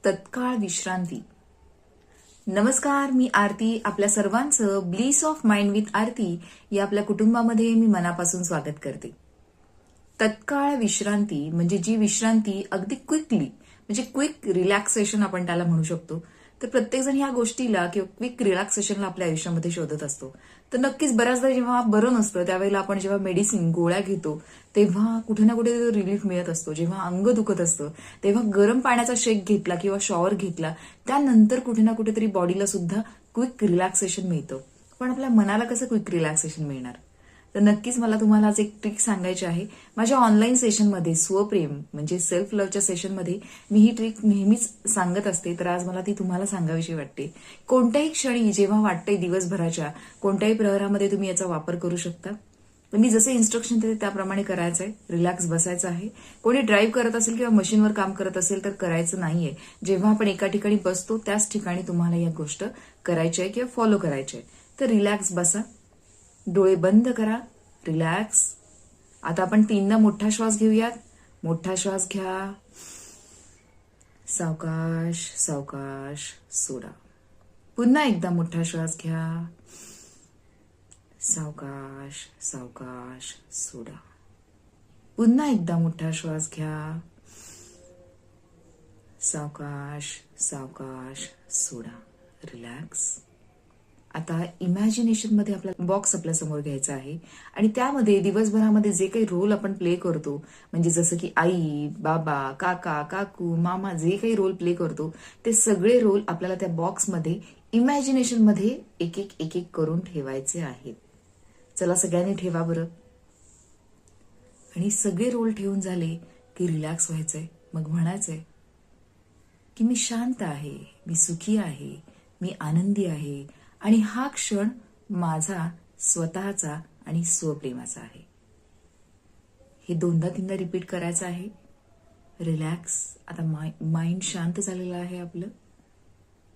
तत्काळ विश्रांती. नमस्कार, मी आरती. आपल्या सर्वांचं ब्लिस ऑफ माइंड विथ आरती या आपल्या कुटुंबामध्ये मी मनापासून स्वागत करते. तत्काळ विश्रांती म्हणजे जी विश्रांती अगदी क्विकली म्हणजे क्विक रिलॅक्सेशन आपण त्याला म्हणू शकतो. तर प्रत्येकजण ह्या गोष्टीला किंवा क्विक रिलॅक्सेशनला आपल्या आयुष्यामध्ये शोधत असतो. तर नक्कीच बऱ्याचदा जेव्हा बरं नसतं त्यावेळेला आपण जेव्हा मेडिसिन गोळ्या घेतो तेव्हा कुठे ना कुठे रिलीफ मिळत असतो. जेव्हा अंग दुखत असतं तेव्हा गरम पाण्याचा शेक घेतला किंवा शॉवर घेतला त्यानंतर कुठे ना कुठेतरी बॉडीला सुद्धा क्विक रिलॅक्सेशन मिळतं. पण आपल्या मनाला कसं क्विक रिलॅक्सेशन मिळणार? तर नक्कीच मला तुम्हाला आज एक ट्रिक सांगायची आहे. माझ्या ऑनलाईन सेशनमध्ये स्वप्रेम म्हणजे सेल्फ लव्हच्या सेशनमध्ये मी ही ट्रिक नेहमीच सांगत असते. तर आज मला ती तुम्हाला सांगावीशी वाटते. कोणत्याही क्षणी जेव्हा वाटतंय दिवसभराच्या कोणत्याही प्रहरामध्ये तुम्ही याचा वापर करू शकता. तर मी जसे इन्स्ट्रक्शन देते त्याप्रमाणे करायचं आहे. रिलॅक्स बसायचं आहे. कोणी ड्राईव्ह करत असेल किंवा मशीनवर काम करत असेल तर करायचं नाहीये. जेव्हा आपण एका ठिकाणी बसतो त्याच ठिकाणी तुम्हाला या गोष्ट करायची आहे किंवा फॉलो करायची आहे. तर रिलॅक्स बसा, डोळे बंद करा, रिलॅक्स. आता आपण 3दा मोठा श्वास घेऊयात. मोठा श्वास घ्या, सावकाश सावकाश सोडा. पुन्हा एकदा मोठा श्वास घ्या, सावकाश सावकाश सोडा. पुन्हा एकदा मोठा श्वास घ्या, सावकाश सावकाश सोडा. रिलॅक्स. आता इमॅजिनेशन मध्ये आपला बॉक्स आपल्या समोर घ्यायचा आहे आणि त्यामध्ये दिवसभरामध्ये जे काही रोल आपण प्ले करतो म्हणजे जसं की आई, बाबा, काका, काकू, मामा जे काही रोल प्ले करतो ते सगळे रोल आपल्याला त्या बॉक्समध्ये इमॅजिनेशन मध्ये एक एक एक एक करून ठेवायचे आहेत. चला सगळ्यांनी ठेवा बरं. आणि सगळे रोल ठेवून झाले की रिलॅक्स व्हायचंय. मग म्हणायचंय की मी शांत आहे, मी सुखी आहे, मी आनंदी आहे आणि हा क्षण माझा स्वतःचा आणि स्वप्रेमाचा आहे. हे 2दा-3दा रिपीट करायचं आहे. रिलॅक्स. आता माइंड शांत झालेलं आहे आपलं.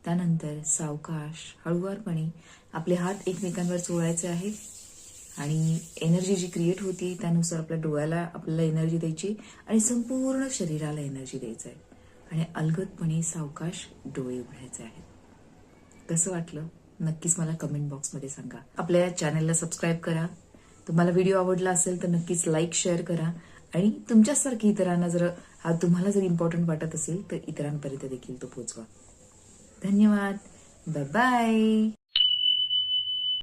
त्यानंतर सावकाश हळुवारपणे आपले हात एकमेकांवर चोळायचे आहेत आणि एनर्जी जी क्रिएट होती त्यानुसार आपल्या डोळ्याला आपल्याला एनर्जी द्यायची आणि संपूर्ण शरीराला एनर्जी द्यायचं आहे आणि अलगदपणे सावकाश डोळे उघडायचे आहेत. कसं वाटलं? नक्कीच मला कमेंट बॉक्समध्ये सांगा. आपल्या या चॅनलला सबस्क्राईब करा. तुम्हाला व्हिडिओ आवडला असेल तर नक्कीच लाईक शेअर करा आणि तुमच्यासारखी इतरांना जर हा तुम्हाला जर इम्पॉर्टंट वाटत असेल तर इतरांपर्यंत देखील तो पोहोचवा. धन्यवाद. Bye bye.